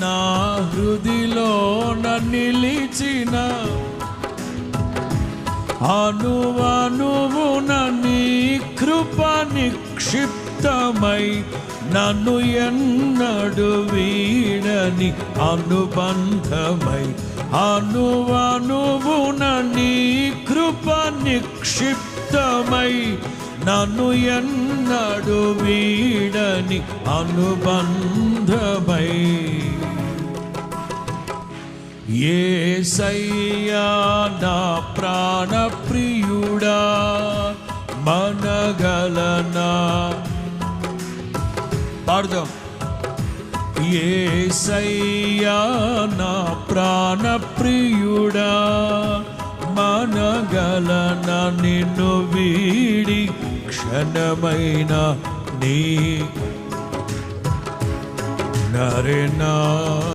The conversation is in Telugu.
నా హృదిలోన నిలిచిన అనువనువున నీ కృప నిక్షిప్తమై నన్ను ఎన్నడు వీడని అనుబంధమై అనువనువున నీ కృప నిక్షిప్తమై నన్ను ఎన్నడు వీడని అనుబంధమై యేసయ్యా నా ప్రాణ ప్రియుడా మనగలనా పాడుదాం. యేసయ్యా నా ప్రాణ ప్రియుడా మనగలనా నిన్ను వీడి క్షణమైన నీ నరేనా